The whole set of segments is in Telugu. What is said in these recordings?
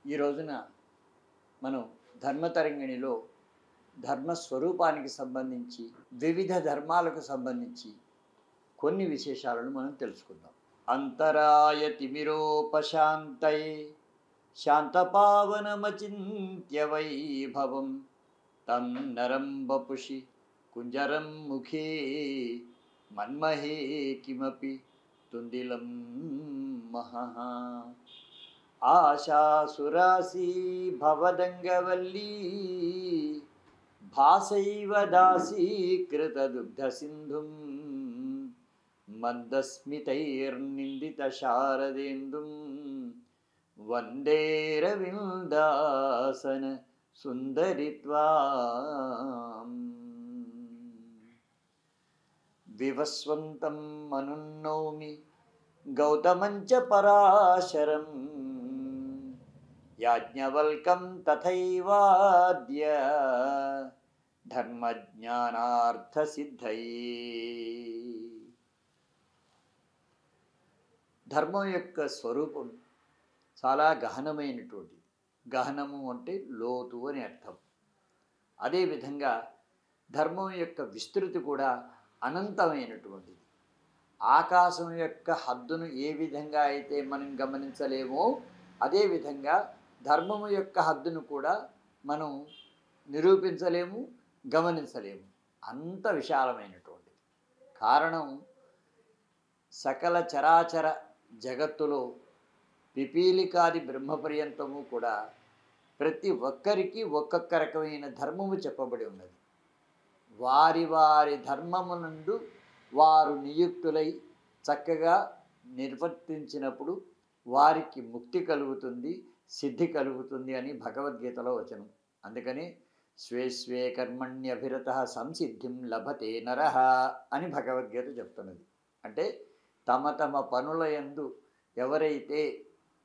ఈ రోజున మనం ధర్మతరంగిణిలో ధర్మస్వరూపానికి సంబంధించి వివిధ ధర్మాలకు సంబంధించి కొన్ని విశేషాలను మనం తెలుసుకుందాం. అంతరాయ తిమిరోపశాంతై శాంతపావనమచింత్య వైభవం తం నరం వపుషి కుంజరం ముఖే మన్మహే కిమపి తుందిలం మహః. ఆశాసురాసీ భవదంగవల్లీ భాసైవ దాసీకృతదుగ్ధసింధుం మందస్మితైర్నిందితశారదేందుం వందే రవిందాసన సుందరిత్వాం. వివస్వంతం మనున్నౌమి గౌతమంచ పరాశరం యాజ్ఞవల్కం తథైవాద్య ధర్మజ్ఞానార్థసిద్ధయే. ధర్మం యొక్క స్వరూపం చాలా గహనమైనటువంటిది. గహనము అంటే లోతు అని అర్థం. అదేవిధంగా ధర్మం యొక్క విస్తృతి కూడా అనంతమైనటువంటిది. ఆకాశం యొక్క హద్దును ఏ విధంగా అయితే మనం గమనించలేమో అదేవిధంగా ధర్మము యొక్క హద్దును కూడా మనం నిరూపించలేము, గమనించలేము. అంత విశాలమైనటువంటిది. కారణం సకల చరాచర జగత్తులో పిపీలికాది బ్రహ్మపర్యంతము కూడా ప్రతి ఒక్కరికి ఒక్కొక్క రకమైన ధర్మము చెప్పబడి ఉన్నది. వారి వారి ధర్మమునందు వారు నియుక్తులై చక్కగా నిర్వర్తించినప్పుడు వారికి ముక్తి కలుగుతుంది, సిద్ధి కలుగుతుంది అని భగవద్గీతలో వచనం. అందుకని స్వే స్వే కర్మణ్యభిరతః సంసిద్ధిం లభతే నరః అని భగవద్గీత చెప్తున్నది. అంటే తమ తమ పనులయందు ఎవరైతే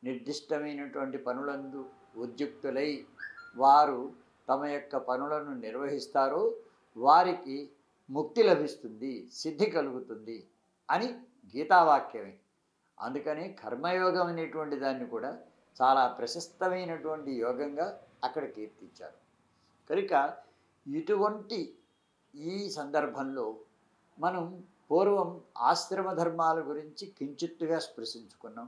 నిర్దిష్టమైనటువంటి పనులందు ఉద్యుక్తులై వారు తమ యొక్క పనులను నిర్వహిస్తారో వారికి ముక్తి లభిస్తుంది, సిద్ధి కలుగుతుంది అని గీతావాక్యమే. అందుకని కర్మయోగం అనేటువంటి దాన్ని కూడా చాలా ప్రశస్తమైనటువంటి యోగంగా అక్కడ కీర్తించారు. కనుక ఇటువంటి ఈ సందర్భంలో మనం పూర్వం ఆశ్రమ ధర్మాల గురించి కించిత్తుగా స్పృశించుకున్నాం.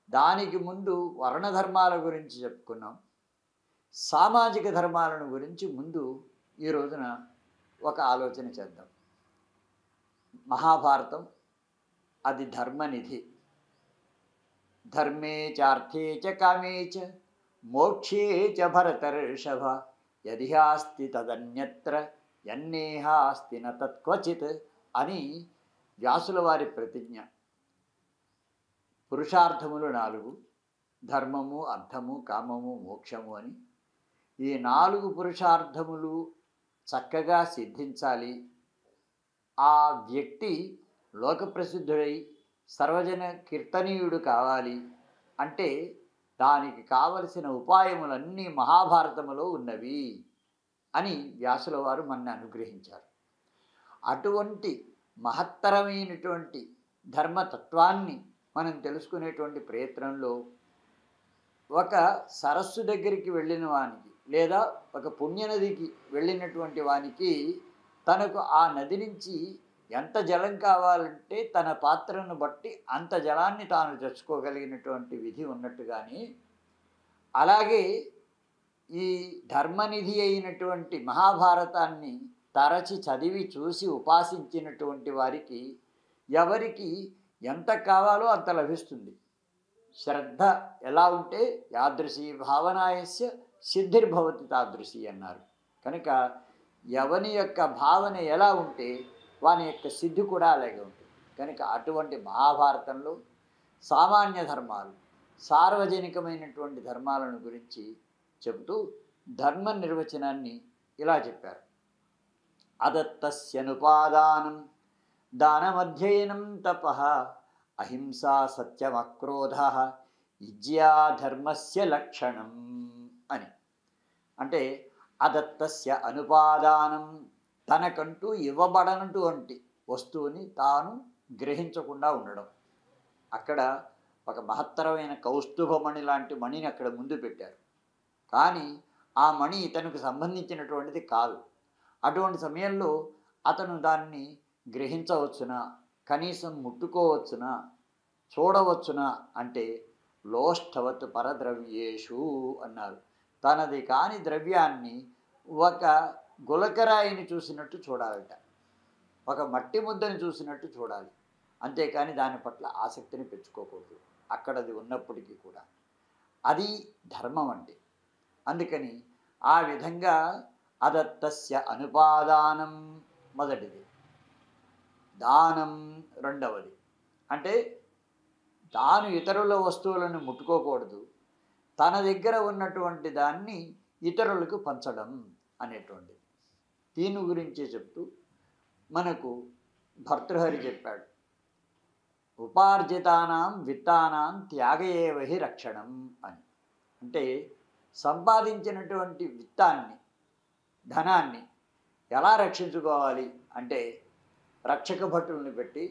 దానికి ముందు వర్ణధర్మాల గురించి చెప్పుకున్నాం. సామాజిక ధర్మాలను గురించి ముందు ఈ రోజున ఒక ఆలోచన చేద్దాం. మహాభారతం అది ధర్మనిధి. ధర్మే చార్థే చ కామే చ మోక్షే చ భరతర్షభ యదిహాస్తి తదన్యత్ర యన్నేహాస్తి న తత్క్వచిత్ అని వ్యాసుల వారి ప్రతిజ్ఞ. పురుషార్థములు 4: ధర్మము, అర్థము, కామము, మోక్షము అని. ఈ 4 పురుషార్థములు చక్కగా సిద్ధించాలి. ఆ వ్యక్తి లోకప్రసిద్ధుడై సర్వజన కీర్తనీయుడు కావాలి అంటే దానికి కావలసిన ఉపాయములన్నీ మహాభారతములో ఉన్నవి అని వ్యాసుల వారు మనల్ని అనుగ్రహించారు. అటువంటి మహత్తరమైనటువంటి ధర్మతత్వాన్ని మనం తెలుసుకునేటువంటి ప్రయత్నంలో ఒక సరస్సు దగ్గరికి వెళ్ళిన వానికి లేదా ఒక పుణ్యనదికి వెళ్ళినటువంటి వానికి తనకు ఆ నది నుంచి ఎంత జలం కావాలంటే తన పాత్రను బట్టి అంత జలాన్ని తాను తెచ్చుకోగలిగినటువంటి విధి ఉన్నట్టుగానే అలాగే ఈ ధర్మనిధి అయినటువంటి మహాభారతాన్ని తరచి చదివి చూసి ఉపాసించినటువంటి వారికి ఎవరికి ఎంత కావాలో అంత లభిస్తుంది. శ్రద్ధ ఎలా ఉంటే యాదృశీ భావనాయస్య సిద్ధిర్భవతి తాదృశి అన్నారు. కనుక ఎవని యొక్క భావన ఎలా ఉంటే వాని యొక్క సిద్ధి కూడా అలాగే ఉంటుంది. కనుక అటువంటి మహాభారతంలో సామాన్య ధర్మాలు, సార్వజనికమైనటువంటి ధర్మాలను గురించి చెబుతూ ధర్మ నిర్వచనాన్ని ఇలా చెప్పారు. అదత్తస్యనుపాదానం దానమధ్యయనం తపః అహింసా సత్యమక్రోధః ఇజ్యా ధర్మస్య లక్షణం అని. అంటే అదత్తస్య అనుపాదానం, తనకంటూ ఇవ్వబడనటువంటి వస్తువుని తాను గ్రహించకుండా ఉండడం. అక్కడ ఒక మహత్తరమైన కౌస్తుభమణి లాంటి మణిని అక్కడ ముందు పెట్టారు. కానీ ఆ మణి ఇతనికి సంబంధించినటువంటిది కాదు. అటువంటి సమయంలో అతను దాన్ని గ్రహించవచ్చునా, కనీసం ముట్టుకోవచ్చునా, చూడవచ్చునా అంటే లోష్ఠవత్ పరద్రవ్యేషు అన్నారు. తనది కాని ద్రవ్యాన్ని ఒక గులకరాయిని చూసినట్టు చూడాలట, ఒక మట్టి ముద్దని చూసినట్టు చూడాలి. అంతేకాని దాని పట్ల ఆసక్తిని పెంచుకోకూడదు అక్కడది ఉన్నప్పటికీ కూడా. అది ధర్మం అంటే. అందుకని ఆ విధంగా అదత్తస్య అనుపాదానం మొదటిది, దానం రెండవది. అంటే తాను ఇతరుల వస్తువులను ముట్టుకోకూడదు, తన దగ్గర ఉన్నటువంటి దాన్ని ఇతరులకు పంచడం అనేటువంటిది. దీని గురించి చెప్తూ మనకు భర్తృహరి చెప్పాడు, ఉపార్జితానాం విత్తానాం త్యాగయేవహి రక్షణం అని. అంటే సంపాదించినటువంటి విత్తాన్ని, ధనాన్ని ఎలా రక్షించుకోవాలి అంటే రక్షక భటుల్ని పెట్టి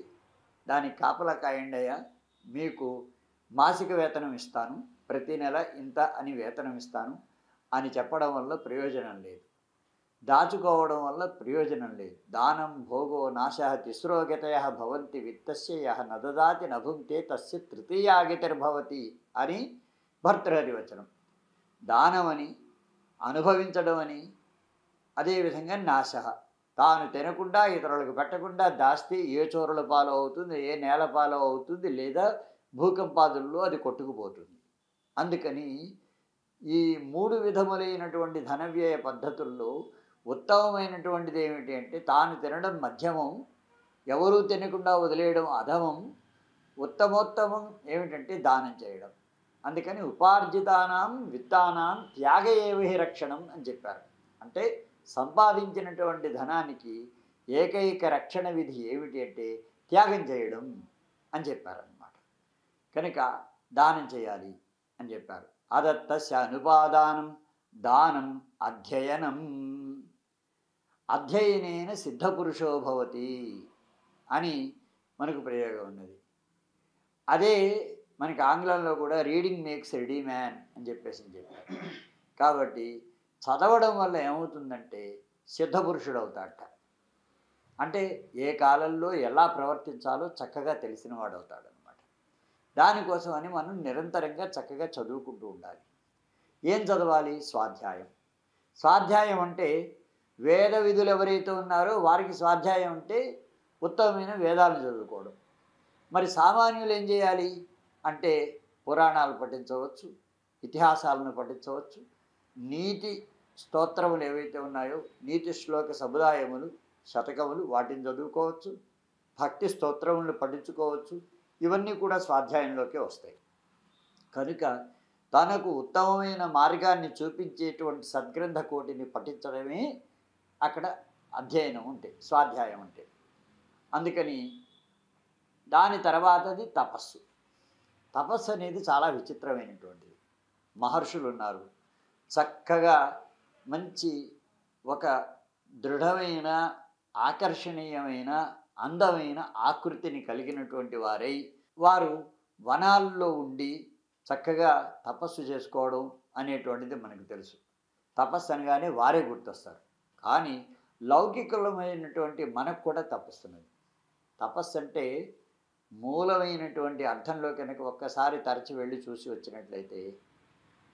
దానికి కాపలా కాయండయ్యా, మీకు మాసిక వేతనం ఇస్తాను, ప్రతి నెల ఇంత అని వేతనం ఇస్తాను అని చెప్పడం వల్ల ప్రయోజనం లేదు, దాచుకోవడం వల్ల ప్రయోజనం లేదు. దానం భోగో నాశః తిస్రో గతయః భవంతి విత్తస్య యః నదదాతి నభుంక్తే తస్య తృతీయాగతిర్భవతి అని భర్తృహరి వచనం. దానమని, అనుభవించడం అని, అదేవిధంగా నాశః, తాను తినకుండా ఇతరులకు పెట్టకుండా దాస్తే ఏ చోరుల పాలు అవుతుంది, ఏ నేల పాలు అవుతుంది, లేదా భూకంపాదుల్లో అది కొట్టుకుపోతుంది. అందుకని ఈ 3 విధములైనటువంటి ధనవ్యయ పద్ధతుల్లో ఉత్తమమైనటువంటిది ఏమిటి అంటే తాను తినడం మధ్యమం, ఎవరూ తినకుండా వదిలేయడం అధమం, ఉత్తమోత్తమం ఏమిటంటే దానం చేయడం. అందుకని ఉపార్జితానాం విత్తానాం త్యాగయేవహి రక్షణం అని చెప్పారు. అంటే సంపాదించినటువంటి ధనానికి ఏకైక రక్షణ విధి ఏమిటి అంటే త్యాగం చేయడం అని చెప్పారన్నమాట. కనుక దానం చేయాలి అని చెప్పారు. అదత్తస్య అనుపాదానం దానం అధ్యయనం, అధ్యయనేన సిద్ధపురుషో భవతి అని మనకు ప్రయోగం ఉన్నది. అదే మనకి ఆంగ్లంలో కూడా రీడింగ్ మేక్స్ రెడీ మ్యాన్ అని చెప్పారు. కాబట్టి చదవడం వల్ల ఏమవుతుందంటే సిద్ధపురుషుడు అవుతాడట. అంటే ఏ కాలంలో ఎలా ప్రవర్తించాలో చక్కగా తెలిసిన వాడు అవుతాడనమాట. దానికోసమని మనం నిరంతరంగా చక్కగా చదువుకుంటూ ఉండాలి. ఏం చదవాలి? స్వాధ్యాయం. స్వాధ్యాయం అంటే వేద విధులు ఎవరైతే ఉన్నారో వారికి స్వాధ్యాయం అంటే ఉత్తమమైన వేదాలను చదువుకోవడం. మరి సామాన్యులు ఏం చేయాలి అంటే పురాణాలు పఠించవచ్చు, ఇతిహాసాలను పఠించవచ్చు, నీతి స్తోత్రములు ఏవైతే ఉన్నాయో నీతి శ్లోక సముదాయములు, శతకములు వాటిని చదువుకోవచ్చు, భక్తి స్తోత్రములను పఠించుకోవచ్చు. ఇవన్నీ కూడా స్వాధ్యాయంలోకే వస్తాయి. కనుక తనకు ఉత్తమమైన మార్గాన్ని చూపించేటువంటి సద్గ్రంథ కోటిని పఠించడమే అక్కడ అధ్యయనం ఉంటే, స్వాధ్యాయం అంటే. అందుకని దాని తర్వాతది తపస్సు. తపస్సు అనేది చాలా విచిత్రమైనటువంటిది. మహర్షులు ఉన్నారు, చక్కగా మంచి ఒక దృఢమైన ఆకర్షణీయమైన అందమైన ఆకృతిని కలిగినటువంటి వారై వారు వనాల్లో ఉండి చక్కగా తపస్సు చేసుకోవడం అనేటువంటిది మనకు తెలుసు. తపస్సు అనగానే వారే గుర్తొస్తారు. కానీ లౌకికమైనటువంటి మనకు కూడా తపస్సు ఉన్నది. తపస్సు అంటే మూలమైనటువంటి అర్థంలో కనుక ఒక్కసారి తరచి వెళ్ళి చూసి వచ్చినట్లయితే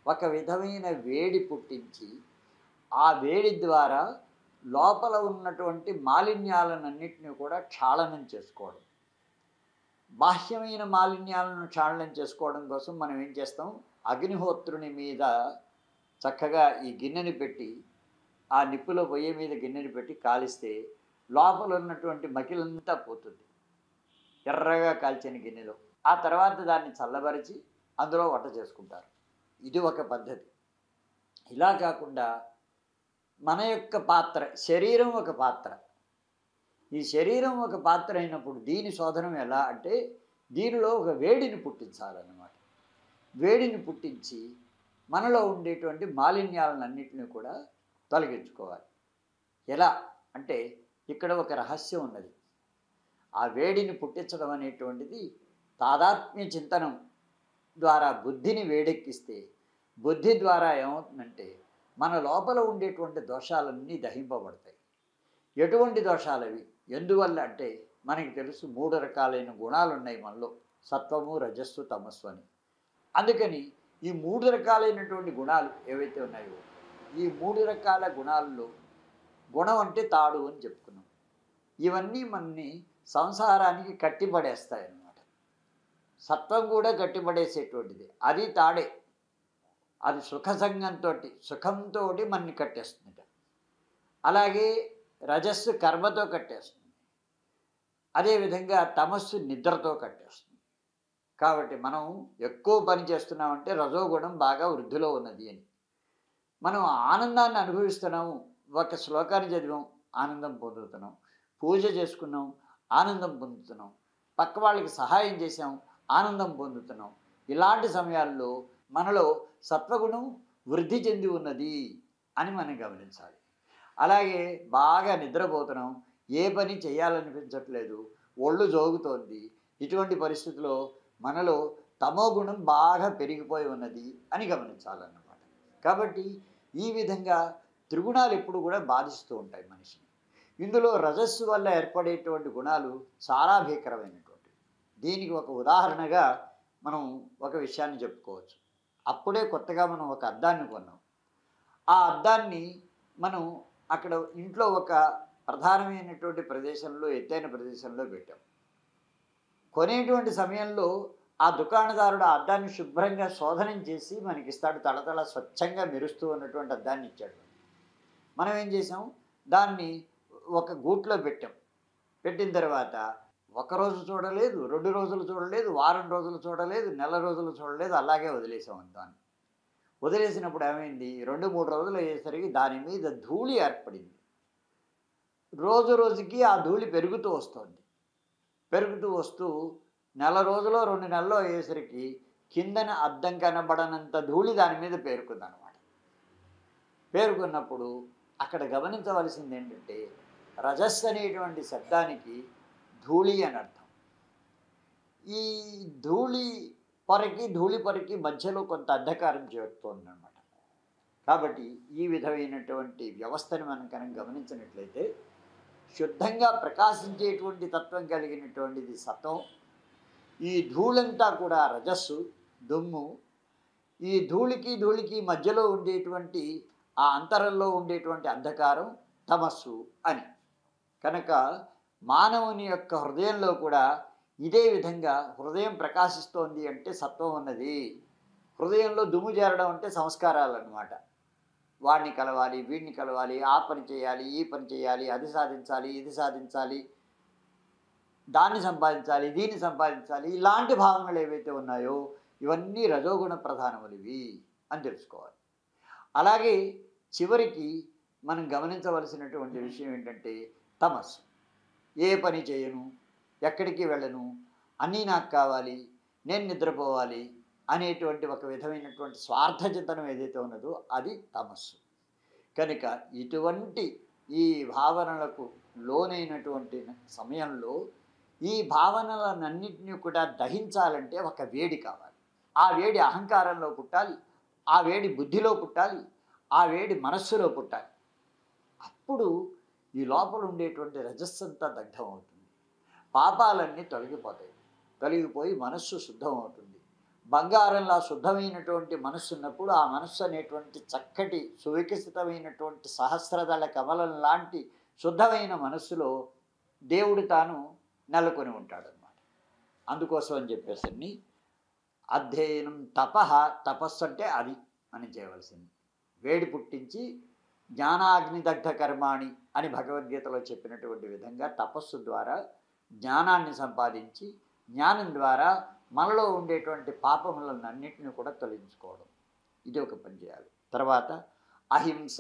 ఒక విధమైన వేడి పుట్టించి ఆ వేడి ద్వారా లోపల ఉన్నటువంటి మాలిన్యాలన్నింటినీ కూడా క్షాళనం చేసుకోవడం. బాహ్యమైన మాలిన్యాలను క్షాళనం చేసుకోవడం కోసం మనం ఏం చేస్తాం, అగ్నిహోత్రుని మీద చక్కగా ఈ గిన్నెని పెట్టి ఆ నిప్పులో పొయ్యి మీద గిన్నెని పెట్టి కాలిస్తే లోపల ఉన్నటువంటి మకిలంతా పోతుంది, ఎర్రగా కాల్చిన గిన్నెలో. ఆ తర్వాత దాన్ని చల్లబరిచి అందులో వంట చేసుకుంటారు. ఇది ఒక పద్ధతి. ఇలా కాకుండా మన యొక్క పాత్ర, శరీరం ఒక పాత్ర. ఈ శరీరం ఒక పాత్ర అయినప్పుడు దీని శోధనం ఎలా అంటే దీనిలో ఒక వేడిని పుట్టించాలన్నమాట. వేడిని పుట్టించి మనలో ఉండేటువంటి మాలిన్యాలన్నింటినీ కూడా తొలగించుకోవాలి. ఎలా అంటే ఇక్కడ ఒక రహస్యం ఉన్నది. ఆ వేడిని పుట్టించడం అనేటువంటిది తాదాత్మ్య చింతనం ద్వారా బుద్ధిని వేడెక్కిస్తే బుద్ధి ద్వారా ఏమవుతుందంటే మన లోపల ఉండేటువంటి దోషాలన్నీ దహింపబడతాయి. ఎటువంటి దోషాలు అవి? ఎందువల్ల అంటే మనకి తెలుసు 3 రకాలైన గుణాలు ఉన్నాయి మనలో, సత్వము, రజస్సు, తమస్సు అని. అందుకని ఈ 3 రకాలైనటువంటి గుణాలు ఏవైతే ఉన్నాయో, ఈ 3 రకాల గుణాల్లో గుణం అంటే తాడు అని చెప్పుకున్నాం. ఇవన్నీ మనని సంసారానికి కట్టిపడేస్తాయి అన్నమాట. సత్వం కూడా కట్టిపడేసేటువంటిది, అది తాడే. అది సుఖంతో మనని కట్టేస్తుంది. అలాగే రజస్సు కర్మతో కట్టేస్తుంది, అదేవిధంగా తమస్సు నిద్రతో కట్టేస్తుంది. కాబట్టి మనం ఎక్కువ పని చేస్తున్నామంటే రజోగుణం బాగా వృద్ధిలో ఉన్నది అని. మనం ఆనందాన్ని అనుభవిస్తున్నాము, ఒక శ్లోకాన్ని చదివాం ఆనందం పొందుతున్నాం, పూజ చేసుకున్నాం ఆనందం పొందుతున్నాం, పక్క వాళ్ళకి సహాయం చేసాం ఆనందం పొందుతున్నాం. ఇలాంటి సమయాల్లో మనలో సత్వగుణం వృద్ధి చెంది ఉన్నది అని మనం గమనించాలి. అలాగే బాగా నిద్రపోతున్నాం, ఏ పని చేయాలనిపించట్లేదు, ఒళ్ళు జోగుతోంది. ఇటువంటి పరిస్థితిలో మనలో తమో గుణం బాగా పెరిగిపోయి ఉన్నది అని గమనించాలన్నమాట. కాబట్టి ఈ విధంగా త్రిగుణాలు ఎప్పుడు కూడా బాధిస్తూ ఉంటాయి మనిషిని. ఇందులో రజస్సు వల్ల ఏర్పడేటువంటి గుణాలు చాలా భీకరమైనటువంటివి. దీనికి ఒక ఉదాహరణగా మనం ఒక విషయాన్ని చెప్పుకోవచ్చు. అప్పుడే కొత్తగా మనం ఒక అద్దాన్ని కొన్నాం. ఆ అద్దాన్ని మనం అక్కడ ఇంట్లో ఒక ప్రధానమైనటువంటి ప్రదేశంలో, ఎత్తైన ప్రదేశంలో పెట్టాం. కొనేటువంటి సమయంలో ఆ దుకాణదారుడు ఆ అద్దాన్ని శుభ్రంగా శోధనం చేసి మనకిస్తాడు. తళతళ స్వచ్ఛంగా మెరుస్తూ ఉన్నటువంటి అద్దాన్ని ఇచ్చాడు. మనం ఏం చేసాం, దాన్ని ఒక గూట్లో పెట్టాం. పెట్టిన తర్వాత ఒకరోజు చూడలేదు, 2 రోజులు చూడలేదు, వారం రోజులు చూడలేదు, నెల రోజులు చూడలేదు, అలాగే వదిలేసాం దాన్ని. వదిలేసినప్పుడు ఏమైంది, 2-3 రోజులు అయ్యేసరికి దాని మీద ధూళి ఏర్పడింది. రోజు రోజుకి ఆ ధూళి పెరుగుతూ వస్తుంది. పెరుగుతూ వస్తూ నెల రోజులో 2 నెలల్లో అయ్యేసరికి కిందన అద్దం కనబడనంత ధూళి దాని మీద పేరుకుందనమాట. పేరుకున్నప్పుడు అక్కడ గమనించవలసింది ఏంటంటే, రజస్సు అనేటువంటి శబ్దానికి ధూళి అని అర్థం. ఈ ధూళి పొరకి మధ్యలో కొంత అంధకారం చేరుతోందన్నమాట. కాబట్టి ఈ విధమైనటువంటి వ్యవస్థను మనం కనుక గమనించినట్లయితే, శుద్ధంగా ప్రకాశించేటువంటి తత్వం కలిగినటువంటిది సత్వం. ఈ ధూళంతా కూడా రజస్సు, దుమ్ము. ఈ ధూళికి మధ్యలో ఉండేటువంటి ఆ అంతరంలో ఉండేటువంటి అంధకారం తమస్సు అని. కనుక మానవుని యొక్క హృదయంలో కూడా ఇదే విధంగా హృదయం ప్రకాశిస్తోంది అంటే సత్వం ఉన్నది. హృదయంలో దుమ్ము చేరడం అంటే సంస్కారాలు అన్నమాట. వాడిని కలవాలి, వీడిని కలవాలి, ఆ పని చేయాలి, ఈ పని చేయాలి, అది సాధించాలి, ఇది సాధించాలి, దాన్ని సంపాదించాలి, దీన్ని సంపాదించాలి, ఇలాంటి భావనలు ఏవైతే ఉన్నాయో ఇవన్నీ రజోగుణ ప్రధానములివి అని తెలుసుకోవాలి. అలాగే చివరికి మనం గమనించవలసినటువంటి విషయం ఏంటంటే తమస్సు. ఏ పని చేయను, ఎక్కడికి వెళ్ళను, అన్నీ నాకు కావాలి, నేను నిద్రపోవాలి అనేటువంటి ఒక విధమైనటువంటి స్వార్థచింతనం ఏదైతే ఉన్నదో అది తమస్సు. కనుక ఇటువంటి ఈ భావనలకు లోనైనటువంటి సమయంలో ఈ భావనలన్నింటినీ కూడా దహించాలంటే ఒక వేడి కావాలి. ఆ వేడి అహంకారంలో పుట్టాలి, ఆ వేడి బుద్ధిలో పుట్టాలి, ఆ వేడి మనస్సులో పుట్టాలి. అప్పుడు ఈ లోపల ఉండేటువంటి రజస్సంతా దగ్ధం అవుతుంది, పాపాలన్నీ తొలగిపోయి మనస్సు శుద్ధం అవుతుంది. బంగారంలా శుద్ధమైనటువంటి మనస్సు ఉన్నప్పుడు ఆ మనస్సు అనేటువంటి చక్కటి సువికసితమైనటువంటి సహస్రదళ కమలం లాంటి శుద్ధమైన మనస్సులో దేవుడు తాను నెలకొని ఉంటాడనమాట. అందుకోసం అని చెప్పేసి అధ్యయనం తపస్సు అంటే అది మనం చేయవలసింది. వేడి పుట్టించి జ్ఞానాగ్నిదగ్ధ కర్మాణి అని భగవద్గీతలో చెప్పినటువంటి విధంగా తపస్సు ద్వారా జ్ఞానాన్ని సంపాదించి జ్ఞానం ద్వారా మనలో ఉండేటువంటి పాపములన్నింటినీ కూడా తొలగించుకోవడం, ఇది ఒక పని చేయాలి. తర్వాత అహింస.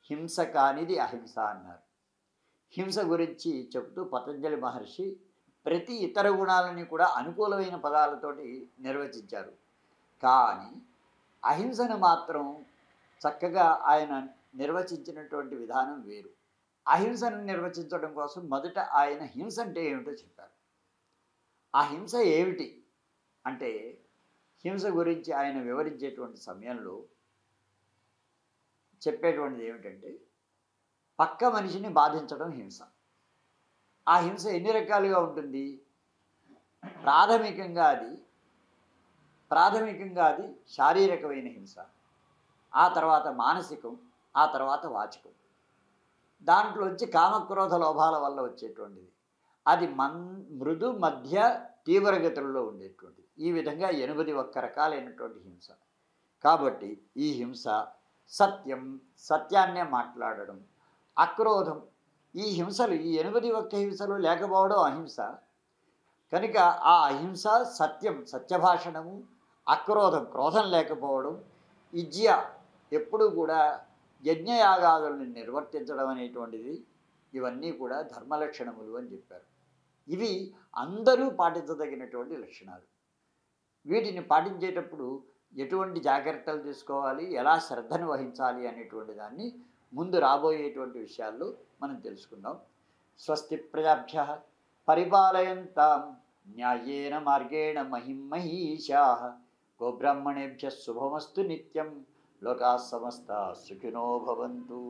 హింస కానిది అహింస అన్నారు. హింస గురించి చెబుతూ పతంజలి మహర్షి ప్రతి ఇతర గుణాలని కూడా అనుకూలమైన పదాలతోటి నిర్వచించారు. కానీ అహింసను మాత్రం చక్కగా ఆయన నిర్వచించినటువంటి విధానం వేరు. అహింసను నిర్వచించడం కోసం మొదట ఆయన హింస అంటే ఏమిటో చెప్పారు. ఆ హింస ఏమిటి అంటే హింస గురించి ఆయన వివరించేటువంటి సమయంలో చెప్పేటువంటిది ఏమిటంటే, పక్క మనిషిని బాధించడం హింస. ఆ హింస ఎన్ని రకాలుగా ఉంటుంది? ప్రాథమికంగా అది శారీరకమైన హింస, ఆ తర్వాత మానసికం, ఆ తర్వాత వాచికం. దాంట్లోంచి కామక్రోధ లోభాల వల్ల వచ్చేటువంటిది. అది మృదు మధ్య తీవ్రగతుల్లో ఉండేటువంటిది. ఈ విధంగా 81 రకాలైనటువంటి హింస. కాబట్టి ఈ హింస సత్యాన్నే మాట్లాడడం, అక్రోధం, ఈ హింసలు, ఈ 81 హింసలు లేకపోవడం అహింస. కనుక ఆ అహింస, సత్యభాషణము, అక్రోధం, క్రోధం లేకపోవడం, ఇజ్య, ఎప్పుడూ కూడా యజ్ఞయాగాదులను నిర్వర్తించడం అనేటువంటిది, ఇవన్నీ కూడా ధర్మలక్షణములు అని చెప్పారు. ఇవి అందరూ పాటించదగినటువంటి లక్షణాలు. వీటిని పాటించేటప్పుడు ఎటువంటి జాగ్రత్తలు తీసుకోవాలి, ఎలా శ్రద్ధను వహించాలి అనేటువంటి దాన్ని ముందు రాబోయేటువంటి విషయాల్లో మనం తెలుసుకుందాం. స్వస్తి ప్రజాభ్యః పరిపాలయంతాం న్యాయేన మార్గేణ మహిమహీషాః. గోబ్రాహ్మణేభ్యः శుభమస్తు నిత్యం. లోకాः సమస్తాः సుఖినో భవంతు.